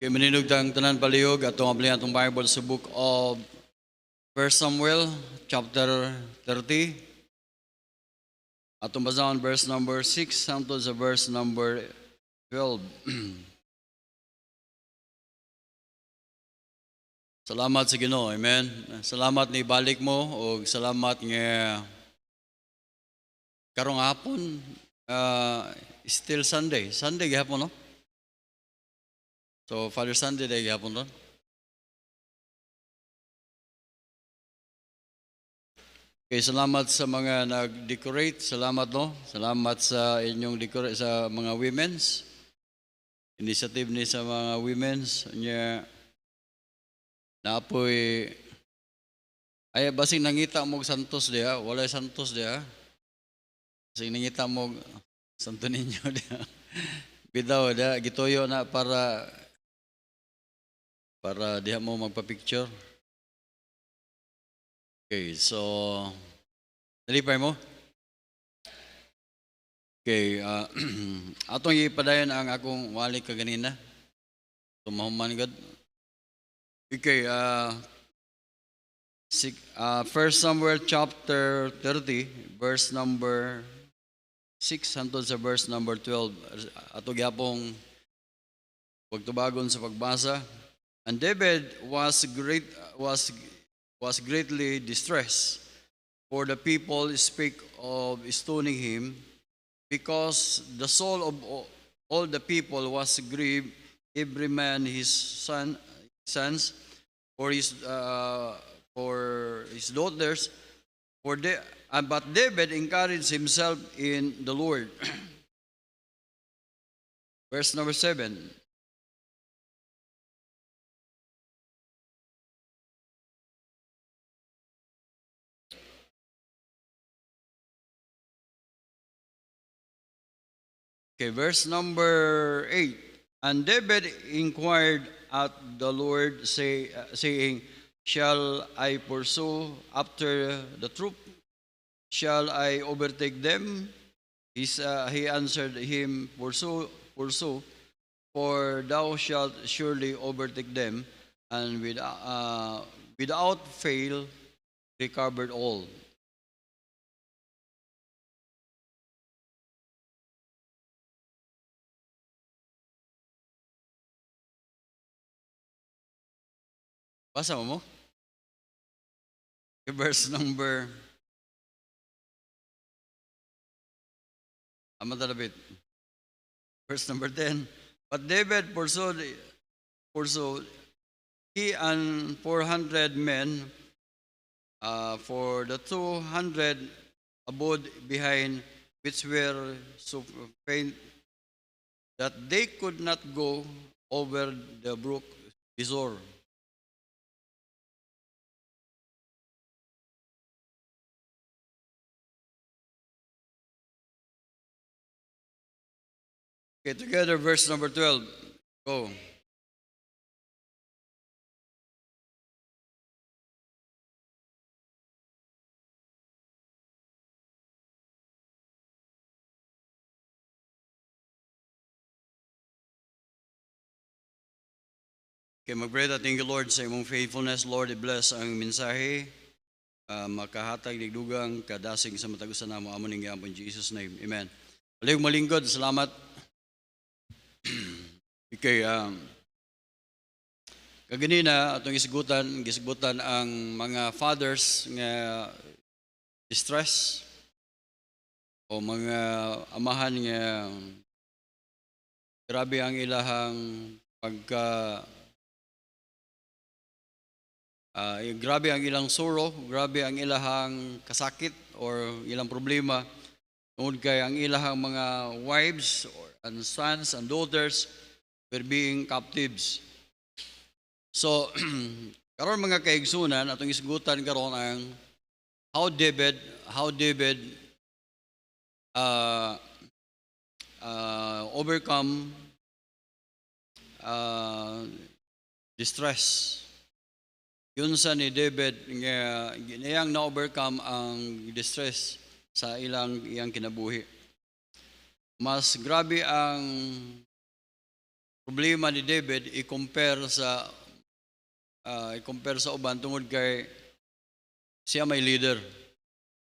Kay maninugtang tanan palihog atong ablihan atong Bible sa book of 1 Samuel chapter 30. Atong basahon verse number 6 hangtod sa verse number 12. Salamat sa Ginoo, amen. Salamat ni balik mo o salamat nga karong hapon still Sunday. Sunday gihapon no? So Father Sunday day gihapon ron. Okay, salamat sa mga nag-decorate. Salamat no. Salamat sa inyong decorate sa mga women's. Initiative ni sa mga women's. Nya naapoy ay basing nangita mo santos diha, walay santos diha. Basing nangita mo Santo Niño diha. Bitaw da gituyo na para diha mo magpa-picture. Okay, so nalipay mo? Okay, atong ipadayon ang akong wali kaganina. Tumahuman gud. Okay, 1 Samuel chapter 30, verse number 6 hangtod sa verse number 12. Ato gyapong pagtubagon sa pagbasa. And David was greatly distressed, for the people speak of stoning him, because the soul of all the people was grieved, every man his sons, for his daughters, but David encouraged himself in the Lord. Verse number 7. Okay, verse number 8. And David inquired at the Lord, saying, shall I pursue after the troop? Shall I overtake them? He answered him, pursue, for thou shalt surely overtake them, and without fail recovered all. Basa mo? Verse number Verse number 10. But David pursued he and 400 men, for the 200 abode behind, which were so faint that they could not go over the brook Besor. Okay, together, verse number 12. Go. Okay, mag-pray ating Lord sa imong faithfulness. Lord, i-bless ang mensahe. Makahatag digdugang kadasing sa matagusan namo amon ning giapon in Jesus name. Amen. Alayong malinggod, salamat. Okay, kaganina atong gisigutan ang mga fathers nga distress o mga amahan nga grabe ang ilahang grabe ang ilang suro, grabe ang ilahang kasakit or ilang problema tungod kay ang ilahang mga wives and sons and daughters were being captives. So, karon mga kaigsunan atong isgutan karon ang how David overcome distress. Yun sa ni David nga iyang na-overcome ang distress sa iyang kinabuhi. Mas grabe ang problema ni David i-compare sa uban tungod kay siya may leader.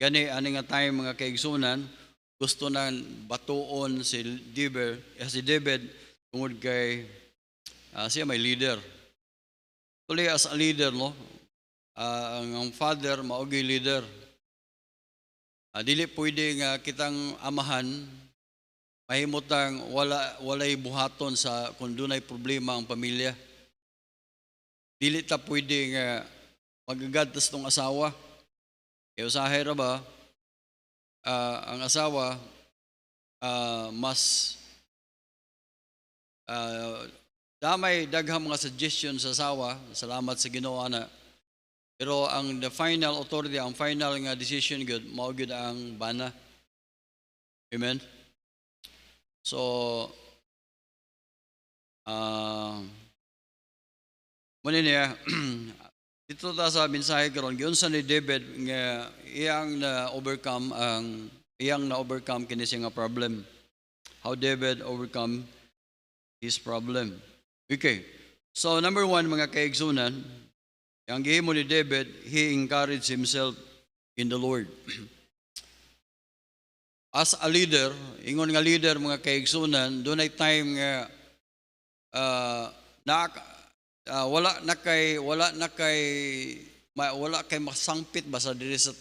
Gani ani nga time mga kaigsunan, gusto nang batuon si David tungod kay siya may leader. Tuloy as a leader, no? Ang father maogi leader. Dili pwede nga kitang amahan mahimutang walay buhaton sa kung dunay problema ang pamilya. Dili ta pwede nga magagadtas tong asawa. Kaya usahay ra ba ang asawa mas damay daghang mga suggestion sa asawa, salamat sa Ginoo ana. Pero ang the final authority, ang final nga decision good, mao gyud ang bana. Amen. So muna niya, dito ta sa mensahe karon giunsa ni David nga iyang na-overcome kini siya nga problem. How David overcome his problem. Okay. So number 1 mga kaigsunan, ang gihimo ni David, he encouraged himself in the Lord. As a leader, ingon nga leader mga kaigsunan, dunay time nga wala kay masangpit ba sa diri sa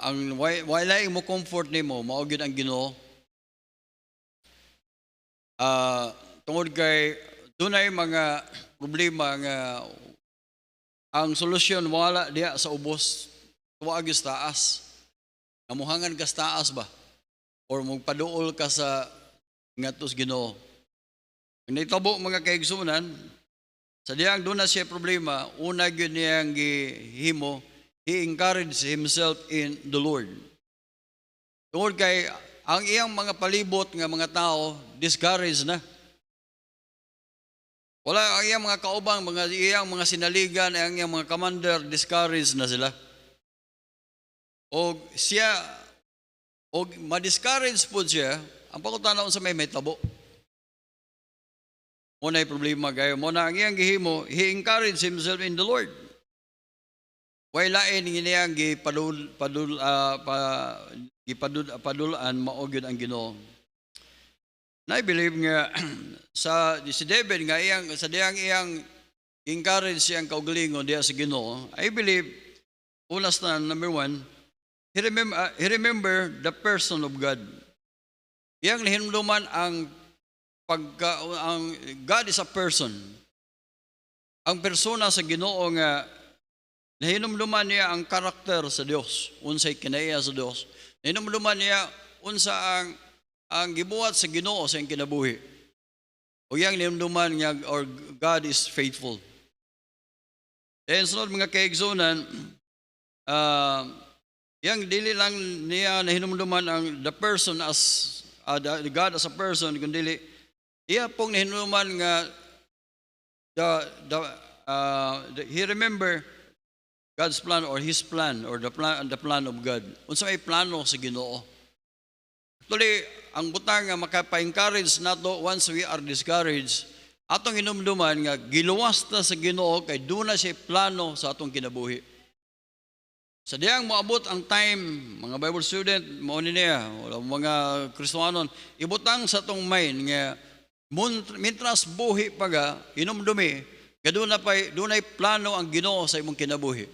ang wala mo comfort nimo mao gyud ang Ginoo. Tungod kay dunay mga problema nga ang solusyon wala diha sa ubos, tuwa gyud taas. Namuhangan ka sa taas ba or magpaduol ka sa ngadto sa Ginoo. Ang nitabo mga kaigsunan, sa diyang doon na siya problema, una yun niyang gihimo, he encouraged himself in the Lord. Tungod kay, ang iyang mga palibot nga mga tao, discouraged na. Wala ang iyang mga kaubang, iyang mga sinaligan, ang iyang mga commander, discouraged na sila. O siya, o ma-discourage po siya, ang pagkutanaw sa may tabo. Muna ay problema kayo. Muna ang iyang gihimo, he encouraged himself in the Lord. Wailain niyang gipadulaan maogyod ang Ginoo. Na I believe nga si David nga sa iyang encourage siyang kaugalingon diya sa Ginoo. I believe unas na number 1, he remember the person of God. Iyang nahinumduman ang God is a person. Ang persona sa Ginoo nga nahinumduman niya ang karakter sa Dios, unsay kinaiya sa Dios. Nahinumduman niya unsa ang gibuhat sa Ginoo sa iyang kinabuhi. O yang nahinumduman niya or God is faithful. And sunod mga kaigsunan, yang dili lang niya nahinumduman ang the person as the God as a person, kundi iya pong nahinuman nga he remember God's plan or his plan or the plan of God. Unsa may plano sa Ginoo. Actually, ang butang nga makapa-encourage nato once we are discouraged, atong hinumduman nga giluwas ta sa Ginoo kay duna siya plano sa atong kinabuhi. Sa diyang moabot ang time, mga Bible student, mao ni niya, wala mga Kristiyanon, ibutang sa atong mind nga mintras buhi paga inumdumi dunay plano ang Ginoo sa imong kinabuhi.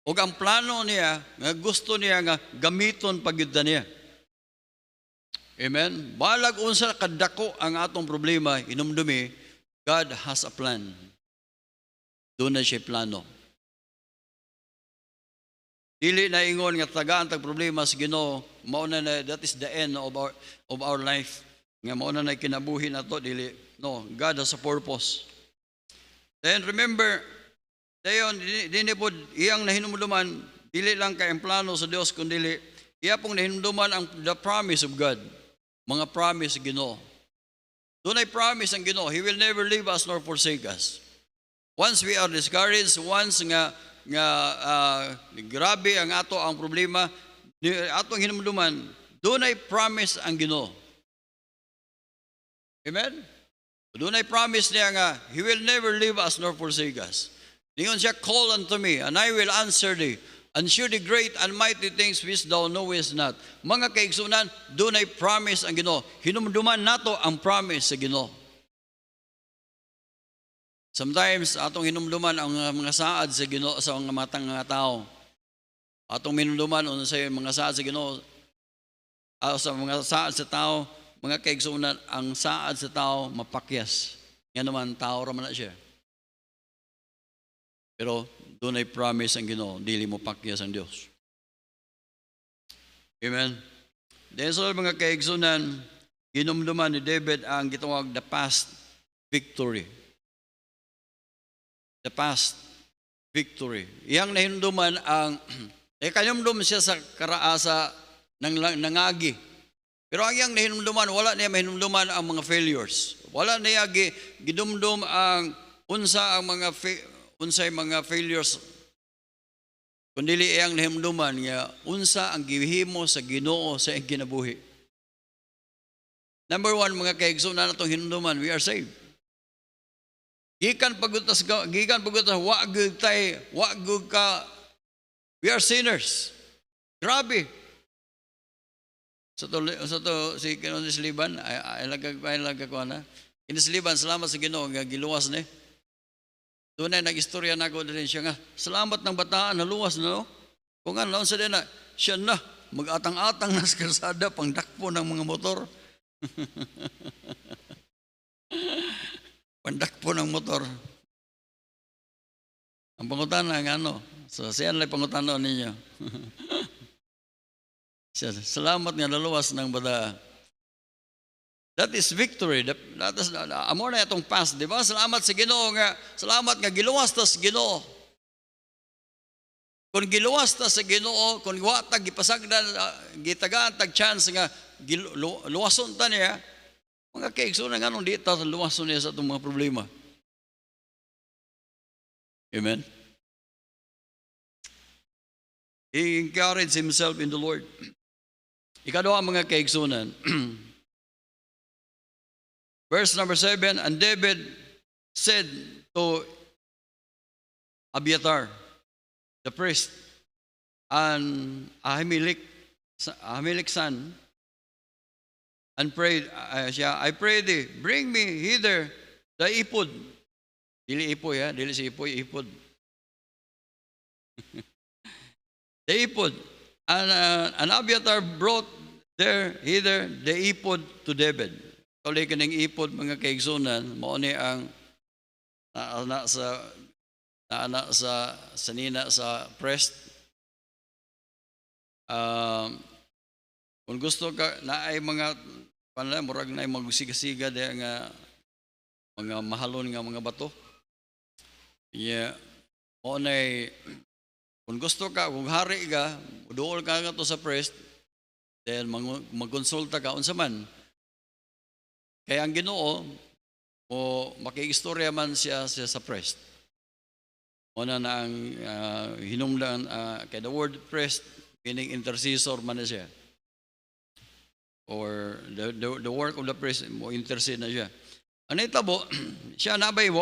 Ug ang plano niya nga gusto niya nga gamiton pagyud niya. Amen. Balag unsa kadako ang atong problema inumdumi, God has a plan. Dunay siya plano. Dili na ingon nga tagaan tag problema sa Ginoo, mao na that is the end of our life. Nga mauna na kinabuhi na to, dili. No, God has a purpose. Then remember, dayon, dili po, iyang nahinumduman, dili lang kay ang plano sa Dios, kundi iya pong nahinumduman ang the promise of God. Mga promise Ginoo. Doon ay promise ang Ginoo, He will never leave us nor forsake us. Once we are discouraged, once nga grabe ang problema, atong hinumduman, doon ay promise ang Ginoo. Amen? Doon ay promise niya nga, He will never leave us nor forsake us. Ningon siya, call unto me, and I will answer thee, and shew thee great and mighty things which thou knowest not. Mga kaigsunan, doon ay promise ang Ginoo. Hinumduman nato ang promise sa Ginoo. Sometimes, atong hinumduman ang mga saad sa Ginoo sa mga matang nga tao. Atong hinumduman sa mga saad sa Ginoo, sa mga saad sa tao, mga kaigsunan, ang saad sa tao mapakyas. Nga naman, tao raman na siya. Pero doon ay promise ang Ginoo, dili mo pakyas ang Dios. Amen. Dahil sa mga kaigsunan, ginumduman ni David ang gitawag the past victory. The past victory. Iyang nahinumduman ang kanyumdum siya sa karaasa ng nangagi. Pero ang iyang nahinumduman, wala niya mahinumduman ang mga failures. Wala niya gidumdum ang unsay mga failures. Kundi iyang nahinumduman nga unsa ang gihimo sa Ginoo sa iyang kinabuhi. Number one, mga kaigsunan natong hinumduman, we are saved. Gikan pagutas wa gud ka, we are sinners. Grabe. Sa to si Kinis Liban, ay lagag ko na. Kinis Liban, salamat sa Ginoo nga giluwas ni. Doon ay nag-istorya na ko din siya nga. Salamat ng bataan, naluwas na no. Kung nga, naon sa din na, siya na, mag-atang-atang na sa kalsada, pangdakpo ng mga motor. Pangdakpo ng motor. Ang pangutana nga ano, so siya lang pangutana ninyo. Salamat nga naluwas ng bata. That is victory. Amo na itong past, di ba? Salamat sa Ginoo nga, salamat nga giluwas ta sa Ginoo. Kung giluwas ta sa Ginoo, kung watag gipasagdan, gitagaan tag chance nga luwason ta niya, mga kaigsunan nga nung di ta luwason niya sa itong mga problema. Amen? He encouraged himself in the Lord. Ikaduha mga kaigsunan. Verse number 7, and David said to Abiathar, the priest, and Ahimelech's son, and prayed, I pray thee, bring me hither the ephod. Dili ipoy ha, dili si ipoy, ephod. The ephod. And Abiathar brought hither the ephod to David. Tuloy ka ng ephod, mga kaigsunan, mauni ang naanak sa sanina sa priest. Kung gusto ka, naay mga murag na magsigasiga dahil nga mga mahalon nga mga bato. Yeah. Maunay, kung gusto ka, kung hari ka, udool ka nga to sa priest, then magkonsulta ka unsa man. Kaya ang Ginoo, o makiistorya man siya sa priest. Una na ang hinungdan, kay the word priest, meaning intercessor man na siya. Or the work of the priest, mo intercede na siya. Ano itabo, siya naabay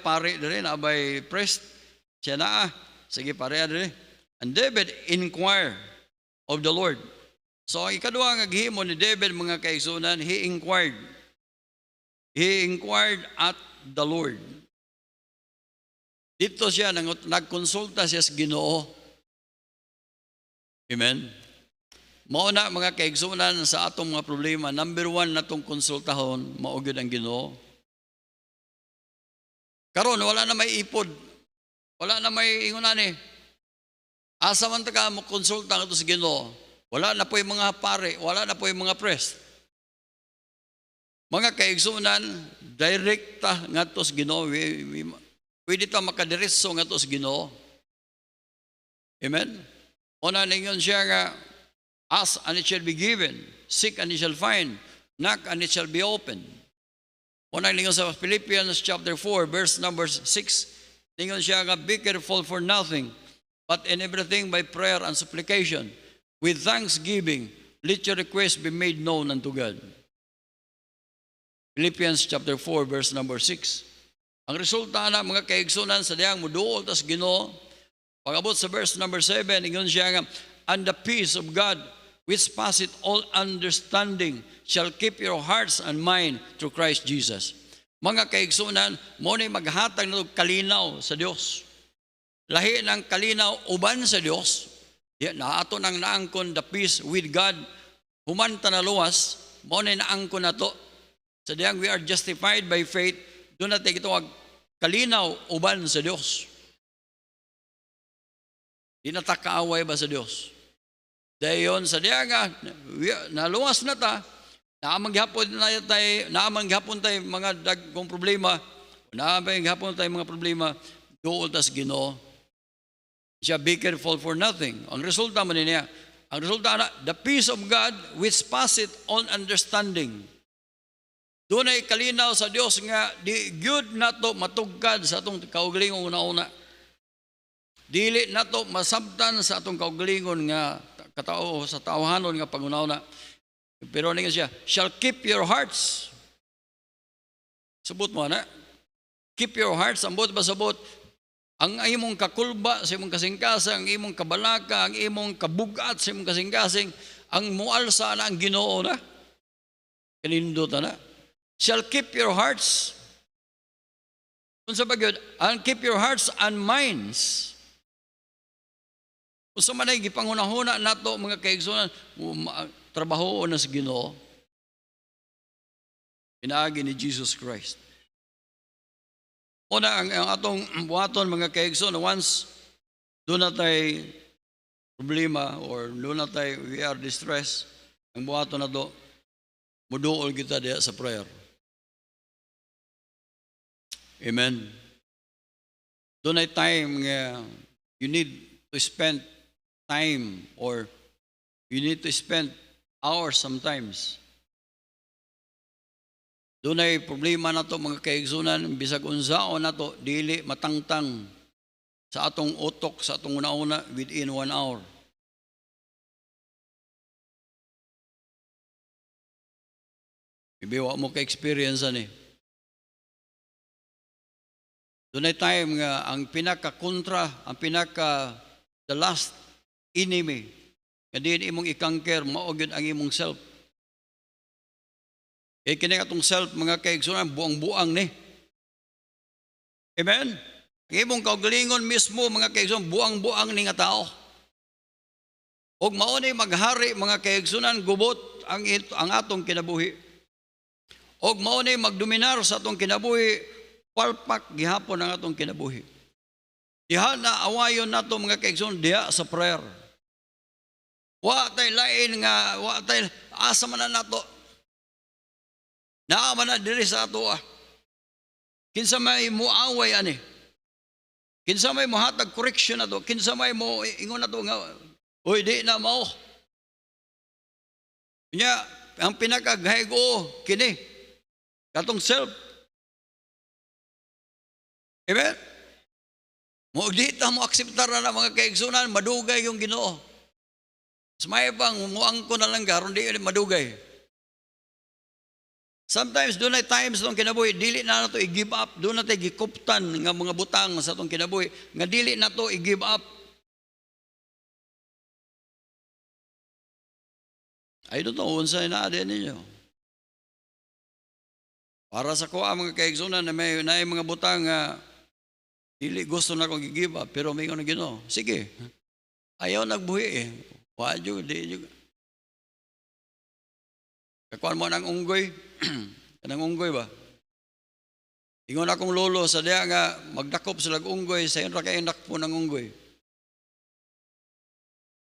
pare diri, naabay priest, siya na sige pare diri. And David inquire of the Lord. So ikaduha nga gihimo ni David, mga kaigsunan, he inquired at the Lord. Dito siya, nagkonsulta siya sa Ginoo. Amen? Mauna mga kaigsunan sa atong mga problema, number one na itong konsultahon, maugid ang Ginoo. Karon wala na may ipod. Wala na may ingunan eh. Asa man ka mo konsulta nga ito sa Ginoo. Wala na po yung mga pare, wala na po yung mga priest. Mga kaigsunan, direkta nga ito sa Ginoo. Pwede ito makadiretso nga ito sa Ginoo. Amen? Una ningon siya nga, ask and it shall be given, seek and it shall find, knock and it shall be opened. Una ningon sa Philippians chapter 4, verse number 6, ningon siya nga, be careful for nothing, but in everything by prayer and supplication, with thanksgiving, let your request be made known unto God. Philippians chapter 4, verse number 6. Ang resulta na mga kaigsunan sa diyang muduol tas Ginoo, pag-abot sa verse number 7, ingon siya nga, and the peace of God, which passeth all understanding, shall keep your hearts and mind through Christ Jesus. Mga kaigsunan, mo na maghatag na kalinaw sa Dios. Lahi ng kalinaw uban sa Dios. Na ato nang naangkon the peace with God, human ta na luwas, mo na naangkon na to. Sa diyang we are justified by faith, doon natin ito kalinaw uban sa Dios. Di na ta kaaway ba sa Dios? Dayon sa diya nga, naluwas na ta, naamang gihapon tayo mga dagkong problema, naamang gihapon tayo mga problema, doon tas Ginoo. Siya, be careful for nothing. Ang resulta man niya, ang resulta na, the peace of God which passeth all understanding. Doon ay kalinaw sa Dios nga, di good na to matugkad sa atong kaugalingong una-una. Dili na to masabtan sa atong kaugalingon nga katao sa tawhanon nga pag-una-una. Pero nga siya, shall keep your hearts. Subot mo na. Keep your hearts. Ambot ba sabot? Ang imong kakulba sa imong kasing-kasing, ang imong kabalaka, ang imong kabugat sa imong kasing-kasing, ang mualsa na ang Ginoo na. Kanindot na. Shall keep your hearts. Kung sa bagyod, and keep your hearts and minds. Kung sa manay, gipangunahuna na to mga kaigsunan, trabaho na sa Ginoo, pinaagi ni Jesus Christ. Una, ang atong buhaton mga kaigsunan, once doon na tayo problema or doon na tayo, we are distressed, ang buhaton na to, muduol kita diya sa prayer. Amen. Doon ay time nga you need to spend time or you need to spend hours sometimes. Doon ay problema na to mga kaigsunan, bisag unsaon na to, dili matangtang sa atong utok, sa atong una-una within 1 hour. Ibiwa mo ka-experience ani. Doon ay time nga ang pinaka-kontra, ang the last enemy, nga diin imong ikangker, maugid ang imong self. E kini atong self, mga kaigsunan, buang-buang ni. Amen? Ang imong kaugalingon mismo, mga kaigsunan, buang-buang ni nga tao. Og maunay maghari, mga kaigsunan, gubot ang atong kinabuhi. Og maunay magdominar sa atong kinabuhi, palpak gihapon ang atong kinabuhi. Diha na awayon nato mga kaigsunan diha sa prayer. Wa tay lain nga, wa tay asa man na nato. Naa man na diri sa ato ah. Kinsa may muaway ani. Kinsa may mohatag correction nato, kinsa may mo ingon nato nga oy di na mao. Nya ang pinakagaygo kini katong self. Amen? Di ta mo akseptar na mga kaigsunan, madugay yung Ginoo. May pang muang ko na lang karon di madugay. Sometimes doon ay times itong kinabuhi, dili na nato i-give up, doon na tayo gikuptan nga mga butang sa itong kinabuhi, nga dili na to i-give up. I don't know, unsay na din ninyo. Para sa kuha mga kaigsunan na may mga butang nga dili gusto na akong i-give up, pero may na Ginoo. Sige, ayaw nagbuhi eh. Wadyo, di juga. Kakuan mo ng unggoy. Kanang unggoy ba? Ingon akong lolo sa diya nga magdakop sila unggoy, sa yun ra kayo nakpo ng unggoy.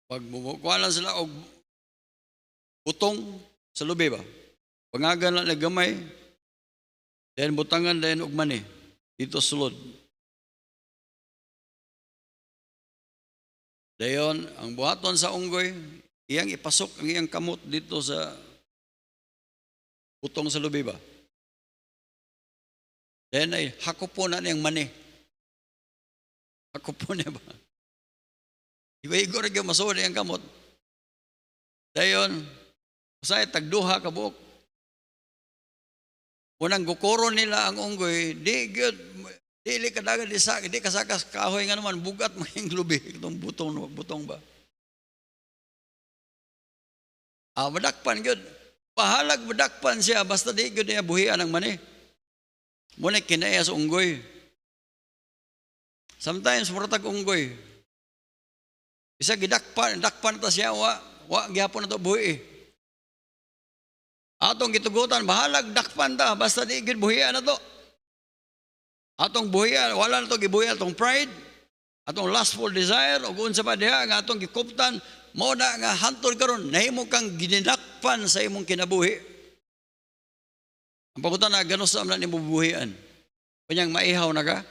Pag bubukuan lang sila og butong sa lubi ba? Pangagan lang na gamay, then butangan then og mani dito sulod. Dayon, ang buhaton sa unggoy, iyang ipasok ang iyang kamot dito sa butong sa lubi ba? Then ay hakupon na niyang mani. Hakupon niya ba? Iba-igor yung masod niyang kamot. Dayon, usay tagduha ka buok. Unang gukuro nila ang unggoy, di good, dili kadagan di kasakas kahoy nga naman bugat maging lubi itong butong ba. Madakpan good. Pahalag madakpan siya basta di good niya buhian ang mani. Muna kinaya sa unggoy. Sometimes muratag unggoy. Isa dakpan ta siya wa gyapon na to buhi. Atong gitugutan bahalag dakpan ta basta di good buhian na to. Atong buhian wala na to gibuhian atong pride, atong lustful desire ug unsa pa diha nga atong gikuptan mao na nga hantod karon nahimo kang ginidakpan sa imong kinabuhi. Ang pagutan na ganos na nimo buhian. Kunyang maihaw na ka.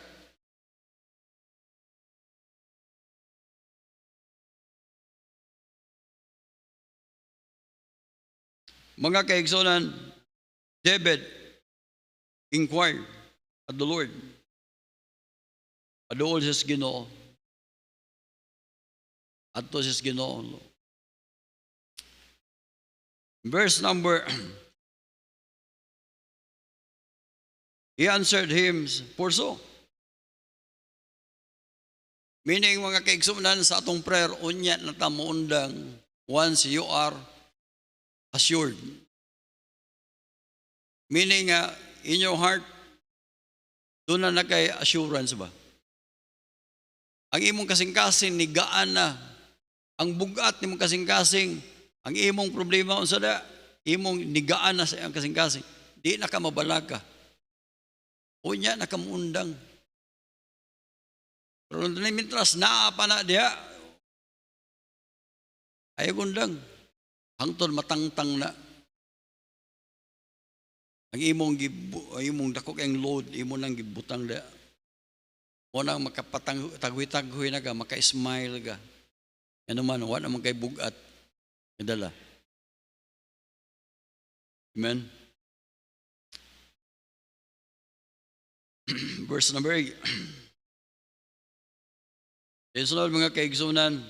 Mga kaigsonan, David inquired at the Lord. Adool siya sa Ginoo. Adto siya sa Ginoo. Verse number he answered him, for so. Meaning mga kaigsunan sa atong prayer, unya na tamuundang once you are assured. Meaning in your heart, doon na kay assurance ba? Ang imong kasing-kasing nigaan na. Ang bugat ni mong kasing-kasing, ang imong problema unsa da, imong nigaan na sa ang kasing-kasing. Di na ka mabalag ka. Unya na kamundang. Pero mitras naa pa na diha. Ay gundang. Hangtod matangtang na. Ang imong dako kayong load, imong nang gibutang da. O nang makapatagwi-tagwi na ka, maka-smile ka. Ano man, wala naman kay bugat. Nadala. Amen? Verse number 8. Sunod mga kaigsunan,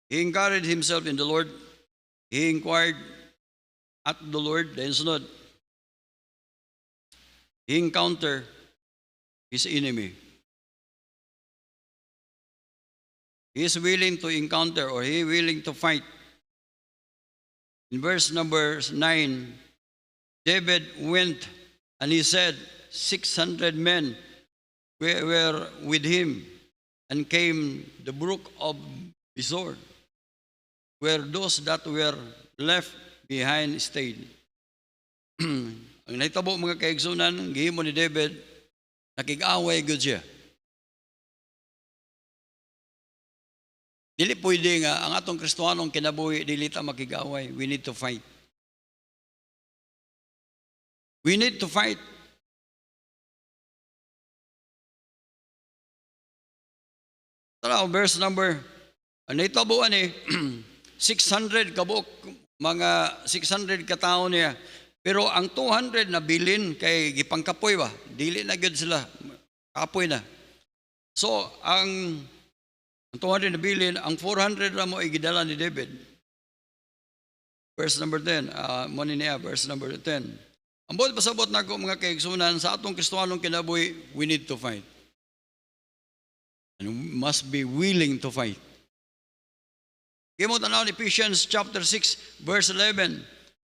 he encouraged himself in the Lord. He inquired at the Lord. Then sunod, he encountered his enemy. He is willing to encounter or he is willing to fight. In verse number 9, David went and he said, 600 men were with him and came the brook of Besor, where those that were left behind stayed. Ang naitabo mga kaigsunan, gihimo ni David, nakig-away gud siya. Dili pwede nga ang atong Kristohanong kinabuhi dili ta makig-away. We need to fight. We need to fight. Tara, verse number, naitabuan 600 kabuk, mga 600 katao niya. Pero ang 200 na bilin kay gipangkapoy ba? Dili na gud sila. Kapoy na. So, ang 200 na bilin, ang 400 na mo igidala ni David. Verse number 10. Muna niya, verse number 10. Ang buot pasabot na ko mga kaigsunan, sa atong Kristohanong kinabuhi, we need to fight. And we must be willing to fight. Kaya mo tanaw ni Ephesians chapter 6, verse 11.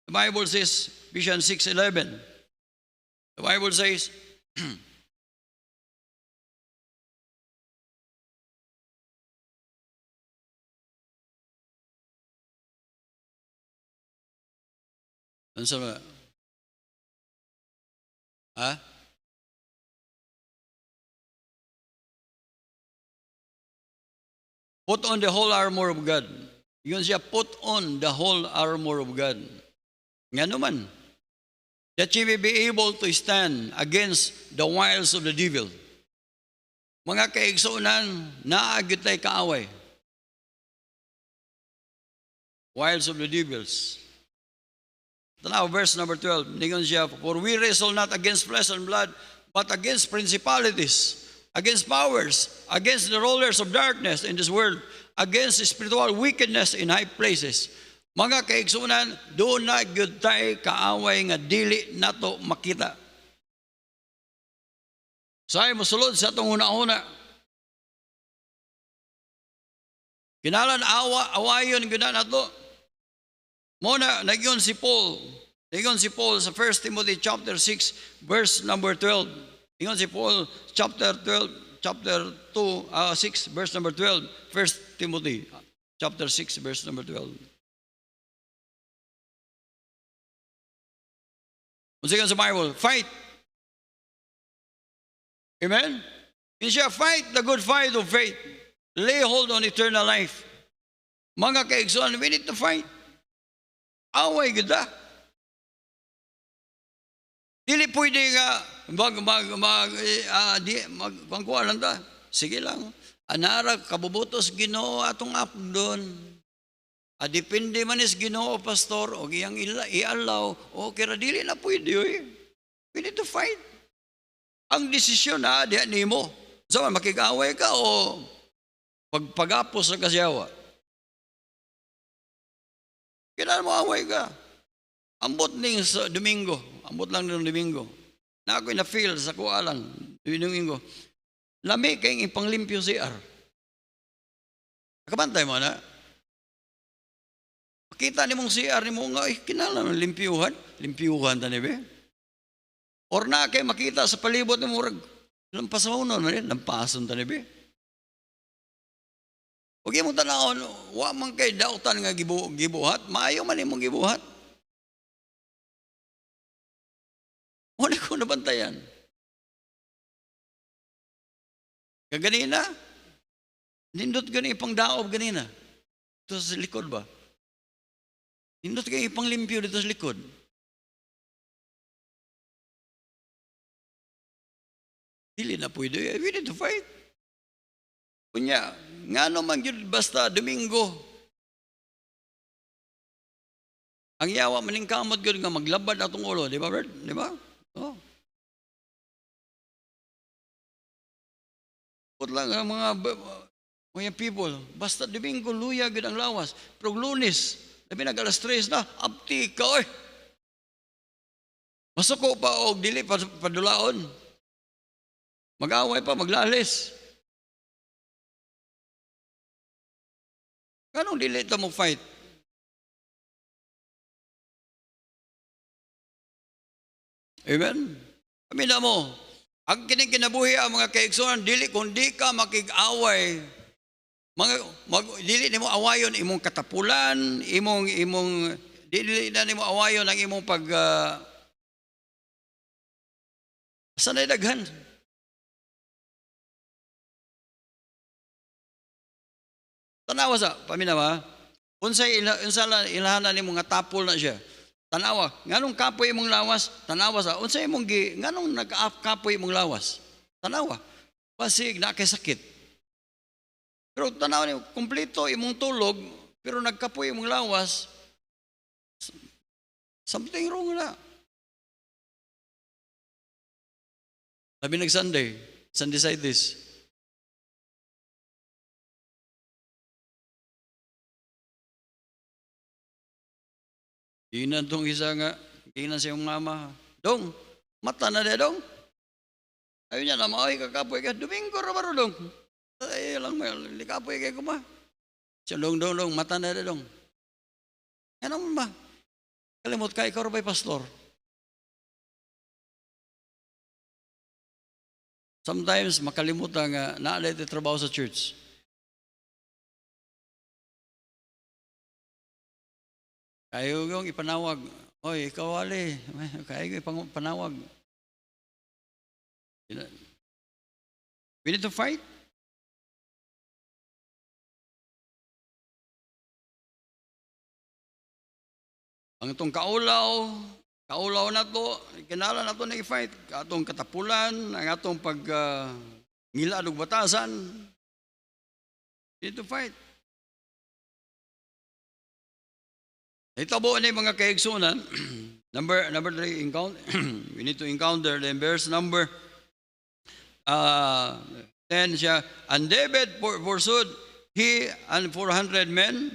The Bible says, Ephesians 6:11. The Bible says, ano sa mga? Put on the whole armor of God. Yun siya, put on the whole armor of God. Nga naman, that you may be able to stand against the wiles of the devil. Mga kaigsunan, naagit tayo kaaway. Wiles of the devils. Tanaw, verse number 12. Ningon siya, for we wrestle not against flesh and blood, but against principalities, against powers, against the rulers of darkness in this world, against spiritual wickedness in high places. Mga kaigsunan, do na gyud tay kaaway nga dili nato makita. Say mosulod sa atong una-una. Kinalan awayon gyud nato. Muna nagyon si Paul. Nagyon si Paul sa 1 Timothy chapter 6 verse number 12. Ingon si Paul chapter 12 chapter 2 6 verse number 12. 1 Timothy chapter 6 verse number 12. Unsa sa Bible? Fight. Amen? In siya, fight the good fight of faith. Lay hold on eternal life. Mga kaigsuan, we need to fight. Away gida. Dili pwede nga magkuha lang ta. Sige lang. Anara kabubutos Ginoo atong apdon. Depende man is Ginoo pastor o giyang ialaw o kira dili na pwede oy. We need to fight. Ang desisyon di nimo. So makig-away ka o pagpagapos sa kasyawa. Kailan mo away ka? Ambot ning sa Domingo. Ambot lang ng Domingo. Na ako'y na-feel sa kuha lang. Domingo. Lami kayong ipanglimpyo CR. Nakabantay mo na. Makita ni mong CR ni mo nga, kinala ng limpyuhan. Limpyuhan ta ni be. Or na kayo makita sa palibot ni mo, lampason na rin, lampason ta ni be. Huwag yung tanawon, wa man kay dautan nga gibuhat, maayo man imong gibuhat. Wala ko nabantayan. Kaganina, nindot gani ipang daob ganina. Ito sa likod ba? Nindot kayo ipang limpyo dito sa likod. Dili na pwede. We need to fight. Kunya, nga naman yun basta Domingo. Ang yawa maning kamot yun nga maglabad atong ulo. Di ba, Bert? Di ba? Oh. Put lang ang mga people. Basta Domingo, luya yun ang lawas. Pero Lunes, labi nag-alas 3 na, apti ka, oy. Masuko pa o dili padulaon. Mag-away pa, maglalis. Anong dili ito mo fight? Amen? Amin na mo, ang kinabuhi ang mga kaigsunan, dili kung di ka makig-away, dili ni mo awayon imong katapulan, dili na ni mo awayon ang imong sanay daghan. Tanawa sa, paminawa, unsay ilahanan ni mga tapol na siya. Tanawa, nganong kapoy imong lawas? Tanawa sa, unsay imong nganong nag-kapoy imong lawas? Tanawa, pasig na kay sakit. Pero tanawa niyo, kumpleto imong tulog, pero nagkapoy imong lawas, something wrong na. Sabi nag-Sunday side this. Inan tong isa nga, inan siyang mama. Dong, mata na de dong. Ayun niya na, maoy kakapoy ka. Domingo ra dong. Ay, lang may likapoy kay kuma. Siya dong, mata na de dong. Yan naman ba? Kalimot ka, ikaw rin pastor. Sometimes makalimutan nga naalay ito trabaho sa church. Kayo yung ipanawag. Oy, ikaw wali. Kayo yung ipanawag. We need to fight. Ang itong kaulaw na to, kinala na to na i-fight. Atong katapulan, ang atong ngila ng batasan. We need to fight. Itabo na yung mga kaigsunan. number 3, we need to encounter the verse number 10 siya. And David pursued he and 400 men.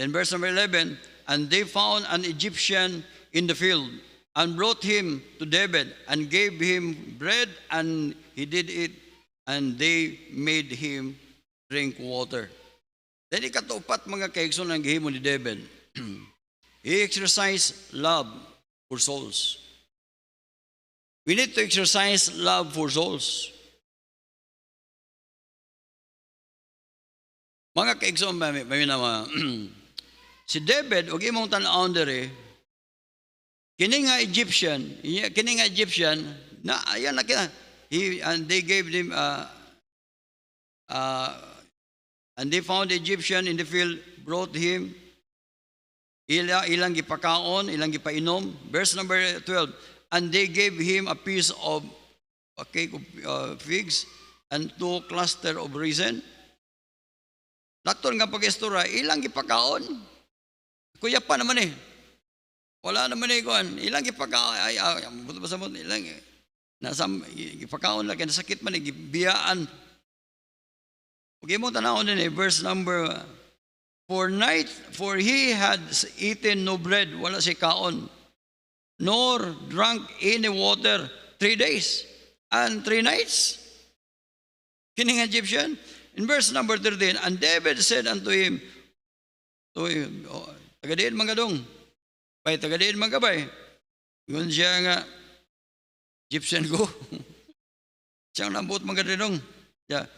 Then verse number 11, and they found an Egyptian in the field and brought him to David and gave him bread, and he did eat, and they made him drink water. Then ikatupat mga kaigsoon ang gihimo ni David. He exercised love for souls. We need to exercise love for souls. Mga kaigsoon, may naman, si David, huwag imong tanawon dere, kini nga Egyptian, na ayan na kina, and they gave them, and they found the Egyptian in the field, brought him, ilang gipakaon, ilang gipainom. Verse number 12, and they gave him a piece of a cake of figs and 2 cluster of raisin. Laton nga pag-istura, ilang gipakaon. Kuya pa naman eh. Wala naman eh kuan. Ilang gipakaon. Ay, buto pa sa mo. Ilang gipakaon lang. Kaya sakit man eh. Gibiyaan. Okay mo tanawon din eh. Verse number, for he had eaten no bread. Wala si kaon. Nor drank any water 3 days and 3 nights. Kining Egyptian. In verse number 13, and David said unto him, tagadiin mga dong, bay, tagadiin mga bay. Yun siya nga, Egyptian ko. Siyang nambut mga dong. Yeah.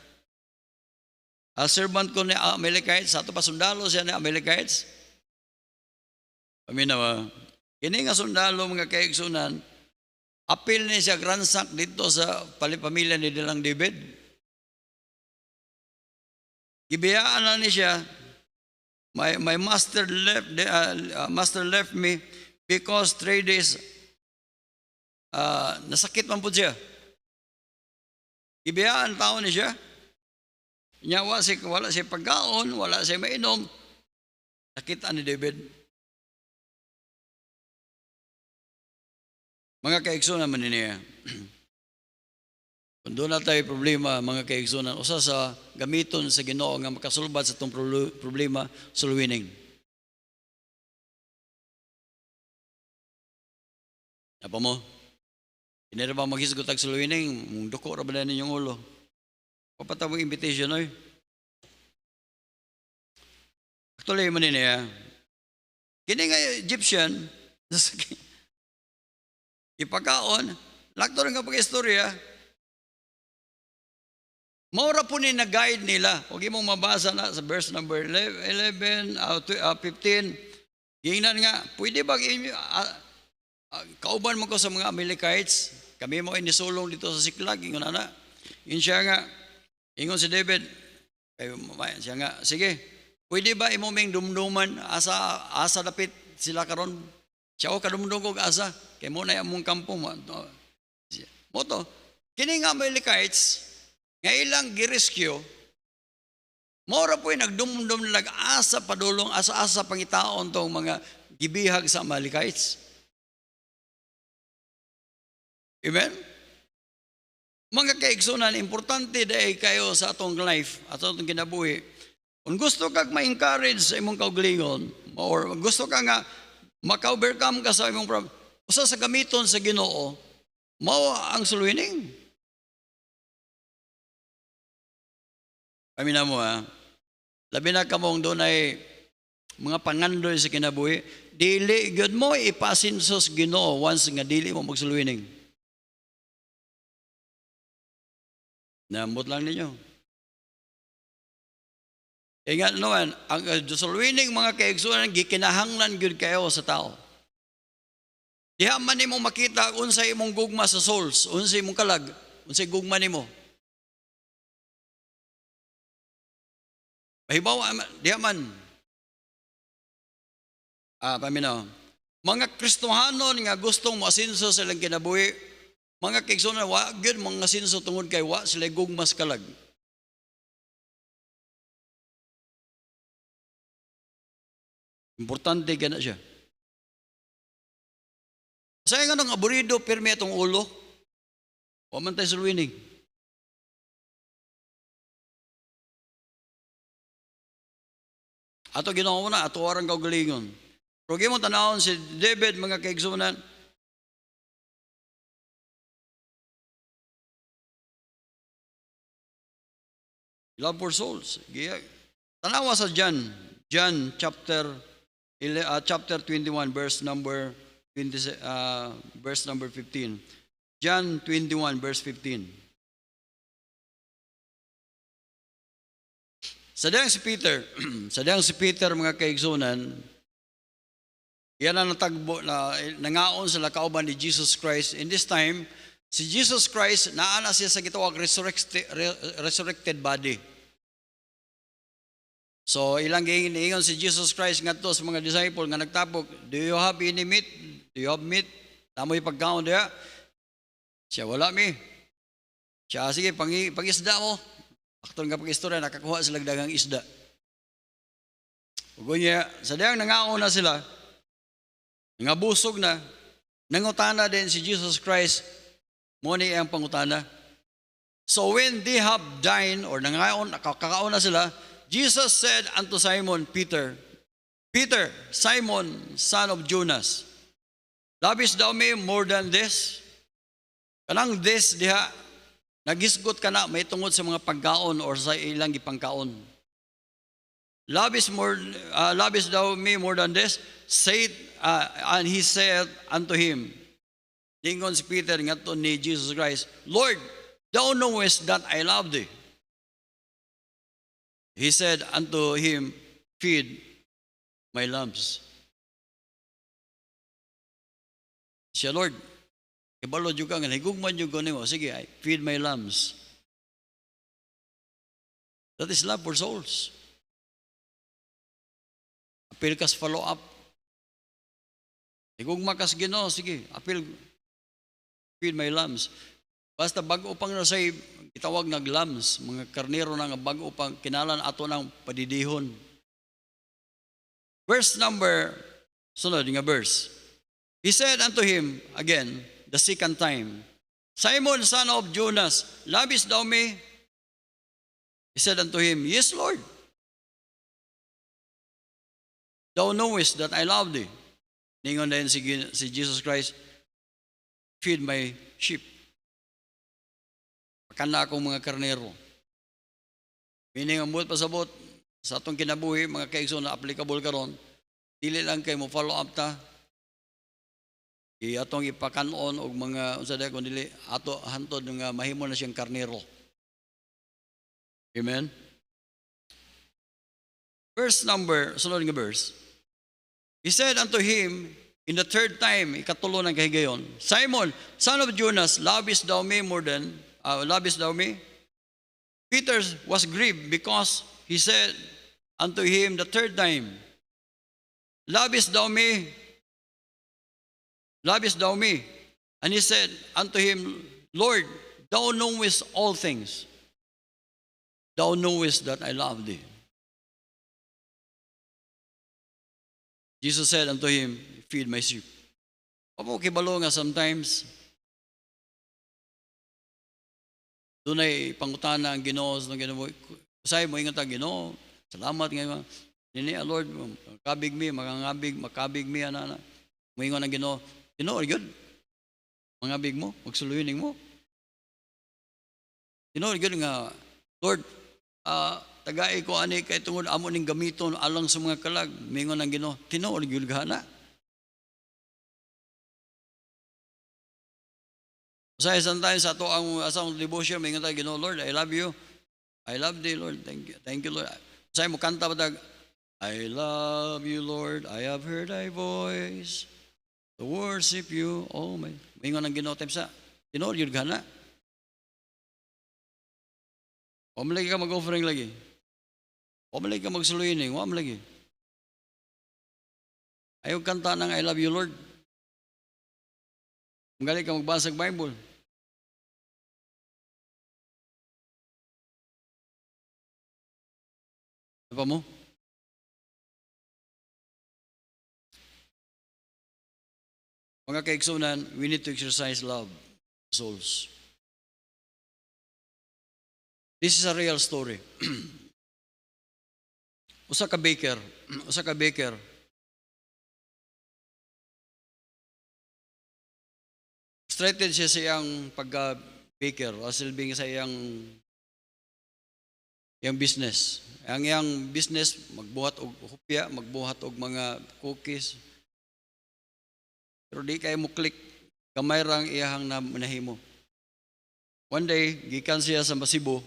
A servant ko ni Amalekites, ato pa sundalo siya ni Amalekites. Paminawa, ini nga sundalo mga kaigsunan, apil ni siya gransak dito sa palipamilya ni Dilang David. Gibiyaan na ni siya, my master left me because 3 days nasakit man po siya. Gibiyaan tao ni siya. Wala siya pagkaon, wala siya mainom. Nakitaan ni David. Mga kaigsunan man niya. Kung doon na tayo problema, mga kaigsunan, usa sa gamiton sa Ginoo nga makasulbad sa itong problema, soul winning. Apa mo? Hindi ba maghisgot ang soul winning? Duko ra ba na ninyong ulo? Papatawag invitation, oy. Actually, man niya. Kini nga Egyptian, ipakaon, lakto rin nga pag-istorya, maura po ni na-guide nila. Huwag mong mabasa na sa verse number 11, 15. Gingnan nga, pwede ba kauban mo ko sa mga Amalekites? Kami mo inisulong dito sa Siklag. Ingon na. Yun siya nga, ingon si David, siya nga, sige, pwede ba imoming dumduman, asa dapit sila karon? Siya o kadumdum ko asa, kaya mo na yung mong kampo mo. Moto, kini nga Amalekites, nga ilang girescue, maura po yung nagdumdum nilag asa padulong, asa pangitaon tong mga gibihag sa Amalekites. Amen? Mga kaigsunan, importante dahil kayo sa atong life, at atong kinabuhi. Kung gusto kang ma-encourage sa imong kaugalingon, or gusto ka nga maka-overcome ka sa imong problem, usa sa gamiton sa Ginoo, mao ang soul winning. Kami na mo labi na kamong doon ay mga pangandoy sa kinabuhi, dili gyud mo ipasinsos Ginoo once nga dili mo mag-soul winning. Nambot lang ninyo. Nga naman, ang soul winning mga kaigsunan, gikinahanglan gyud kayo sa tao. Diha man nimo makita unsay imong gugma sa souls, unsay imong kalag, unsay gugma nimo. Mahibaw, diha man. Paminaw. Mga Kristohanon nga gustong masinso sa ilang kinabuhi, mga kaigsunan, wa gyud mga sinso tungod kay wa sila gugmas kalag. Importante ka na siya. Saya nga nang aburido, pirmi itong ulo. Wa man tayo soul winning. Ato ginawa na, ato orang kaugalingon. Pero mo tanawon si David, mga kaigsunan, love for souls. Tanawa sa John chapter 21, verse number 15. John 21, verse 15. Sadang si Peter, mga kaigsunan, yan ang natagbo na nangaon sa lakauban ni Jesus Christ. In this time, si Jesus Christ, naana siya sa gitawag resurrected body. So, ilang giingon si Jesus Christ nga to sa mga disciple nga nagtapok, do you have any meat? Do you have meat? Tamoy pagkaon diya. Siya, wala mi. Siya, sige, pag-isda mo. Aktor nga pag-istorya, nakakuha sila dagang isda. Ugo niya, sa diyang nangaon na sila, nga busog na, nangutana din si Jesus Christ, muna ang pangutana. So when they have dined, or nangaon, nakakaon na sila, Jesus said unto Simon Peter, Peter, Simon, son of Jonas, lovest thou me more than this? Kanang this diha, nagisgot ka na may tungod sa mga pagkaon or sa ilang ipangkaon. Lovest thou me more than this? And he said unto him, lingon si Peter ngadto ni Jesus Christ, Lord, thou knowest that I love thee. He said unto him, feed my lambs. Siya, Lord, ibalo juga nga, higugman juga nimo. Sige, feed my lambs. That is love for souls. Apil kas follow up. Higugma kas Ginoo, sige, apil, feed my lambs. Basta bago pang na say, itawag ng lambs, mga karnero na nga bago pang kinalan ato ng padidihon. Sunod nga verse. He said unto him, again, the second time, Simon, son of Jonas, lovest thou me? He said unto him, yes, Lord. Thou knowest that I love thee. Ningon din si Jesus Christ, feed my sheep. Pakana akong mga karnero. Meaning, ang buot pasabot, sa atong kinabuhi, mga kaigsoon na applicable karon, dili lang kay mo follow up ta, atong ipakanon og mga unsa kun dili ato hantod nga mahimo na siyang karnero. Amen. Sunod nga verse. He said unto him in the third time, ikatulo ng kahigayon, Simon, son of Jonas, lovest thou me? Peter was grieved because he said unto him the third time, lovest thou me? Lovest thou me? And he said unto him, Lord, thou knowest all things. Thou knowest that I love thee. Jesus said unto him, feed my sheep. Opo, kibalo nga sometimes, dunay pangutana ang Ginoo ng Ginoo. Usay mo ingat ang Ginoo. Salamat ngayon. Nini, Lord, makabig mi, anana. Moingon ang Ginoo. Ginoo, yun. Mangabig mo, magsuluyoning mo. Ginoo, yun nga, Lord, tagai ko ani kay tungod amo ning gamiton alang sa mga kalag. Moingon ang Ginoo, tinuod gyud gana. Sa sometimes ato ang asang devotion, may nga Ginoo, Lord, I love you. I love thee, Lord. Thank you, Lord. Sa mo kanta ba tag, I love you, Lord. I have heard thy voice to worship you. Oh my. May nga nang Ginoo sa Ginoo, yun gana. O malagi ka mag-offering lagi. O malagi ka magsuluyin. O malagi. Ayaw kanta ng I love you, Lord. Magaling ka magbasag Bible. Apa mo? Mga kaigsunan, we need to exercise love for souls. This is a real story. Usa ka baker, usa ka baker. Frustrated siya sa iyang pagka-baker o silbing sa iyang business. Ang iyang business, magbuhat og hupya, magbuhat og mga cookies. Pero di kay mo click, gamay rang iyahang nahimo. One day, gikan siya sa Cebu,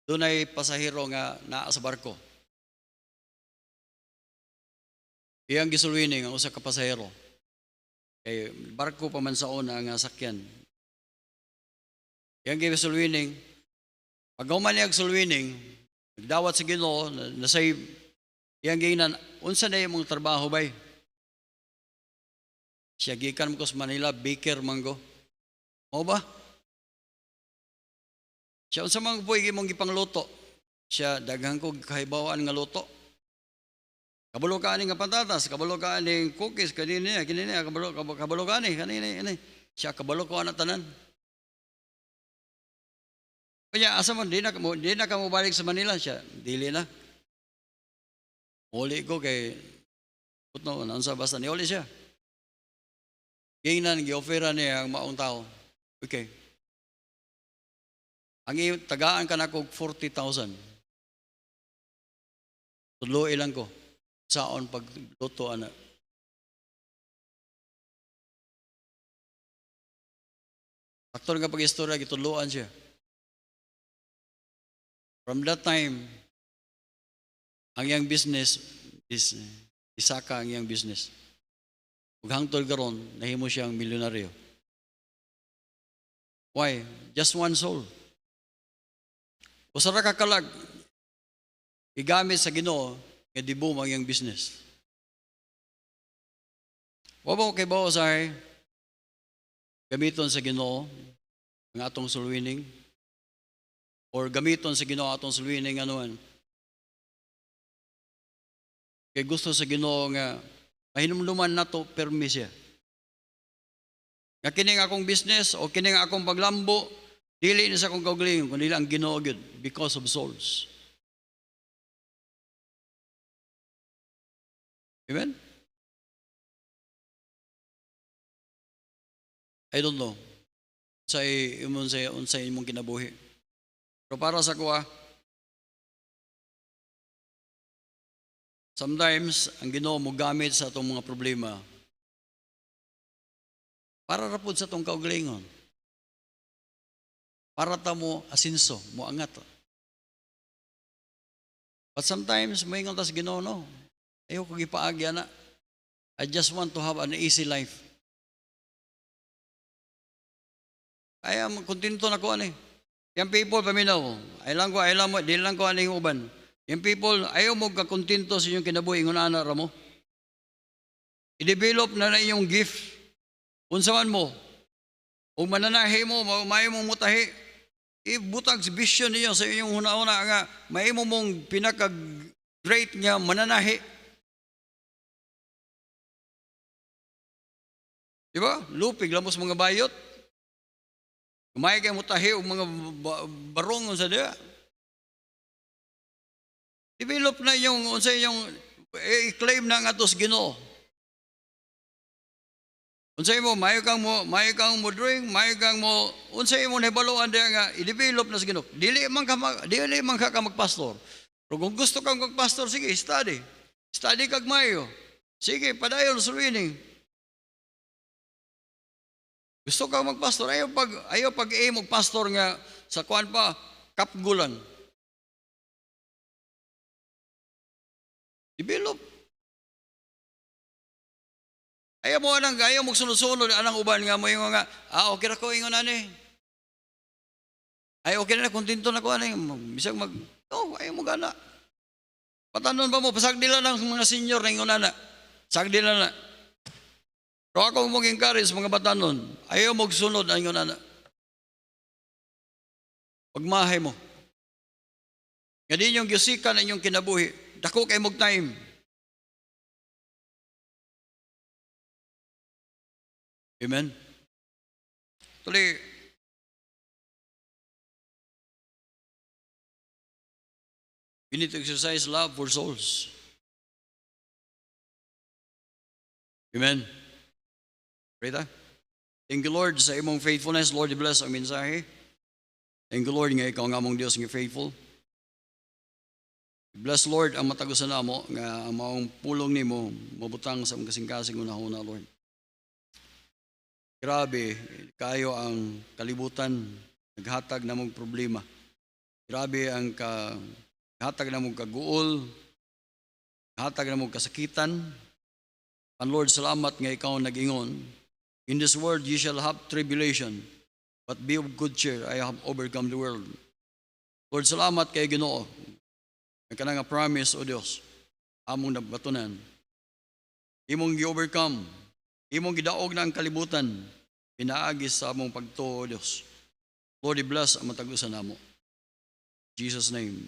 doon ay pasahero nga naa sa barko. Iyang gisulwining ang usa ka pasahero. Kay barko pa man sa una nga sakyan. Iyang gisulwining, pag human niya sulwining, nagdawat sa Ginoo, nasay iyang giingnan, unsa na imong trabaho bay? Siya gikan mo ko sa Manila, baker manggo. O ba? Siya unsa man po imong gipangluto? Siya daghang ko kahibawaan nga luto. Kabalo ka ani nga patatas, kabalo ka ani cookies, kanini, kabalo ka ani, kanini. Siya kabalo ko ana tanan. Kaya asa man di na ka mo balik sa Manila siya, dili na. Uli ko kay putno unsa basta ni uli siya. Gingnan gi-offera niya ang maong tao. Okay. Ang tagaan ka na kog 40,000. Tulo ilang ko. Saon pagluto ana. Aktor nga pag-istorya gituluan siya. From that time, ang iyang business is isaka ang iyang business. Ug hangtod karon nahimo siyang milyonaryo. Why? Just one soul. Usa ra ka kalag igamit sa Ginoo nga diboom ang iyang business. Wa ba kay bao say gamiton sa Ginoo ang atong sulwining or gamiton sa Ginoo atong sulwining anuan. Kay gusto sa Ginoo nga mahinumduman nato permi siya. Nga kining akong business o kining akong paglambo dili na sa akong kaugalingon kundi ang Ginoo gyud because of souls. Amen? I don't know. Unsay imong kinabuhi. Pero para sa kuha, sometimes ang Ginoo mo gamit sa atong mga problema para rapod sa atong kaugalingon. Para ta mo asinso, mo angat. But sometimes may ngontas Ginoo no. Ayaw ko gipaagi ana. I just want to have an easy life. Kaya kontento na ko ani. Yung people paminaw, ay lang mo, di lang ko aning uban. Yung people, ayaw mo kakontento sa inyong kinabuhi, ngun ana ra mo. I-develop na iyong gift. Unsaman mo, kung mananahi mo, may mong mutahi, ibutag vision niyo sa inyong huna-una nga, may mong pinaka-great nga mananahi. Diba? Lupig lang mo sa mga bayot. Kumay kayo mutahi o mga barong sa diya. Develop na yung i-claim na nga tos Ginoo. Unsay mo, mayo kang mo drawing, mayo kang mo, unsay mo nahibaluan diya nga, i-develop na sa Ginoo. Dili man ka magpastor. Pero kung gusto kang magpastor, sige, study. Study kag mayo. Sige, padayon sulwining. Gusto kang magpastor, ayaw pag-aim og pastor nga sa kuan pa, kapgulan. Develop. Ayaw mo sunod-sunod anang uban nga mo yung nga, okay na ko ingon ani. Ay, okay na, kontento na ko ani. Bisag ayaw mo gana. Patanon ba mo, pasagdila ng mga senior na ingon na. Sagdila na. Pero ako mong encourage mga batanon, ayaw magsunod ang ingon na. Pagmahay mo. Nga din yung gyusika na inyong kinabuhi, dako kay mog time. Amen? Tuloy, we need to exercise love for souls. Amen. Pray ta. Thank you, Lord, sa imong faithfulness. Lord, bless ang mensahe. Thank you, Lord, nga ikaw nga mong Diyos nga faithful. Bless, Lord, ang matagusan namo nga ang maong pulong nimo mabutang sa kasing-kasing unahuna, Lord. Grabe, kayo ang kalibutan, naghatag na mong problema. Grabe ang hatag na mong kaguol, hatag na mong kasakitan. And Lord, salamat nga ikaw nag-ingon. In this world you shall have tribulation, but be of good cheer, I have overcome the world. Lord, salamat kay Ginoo. Ang kanang promise, O Diyos, among nabatunan. Imong gi-overcome, imong gidaog na ang kalibutan, pinaagis sa among pagtuo, O Diyos. Lord, i-bless ang matagusan namo. In Jesus' name.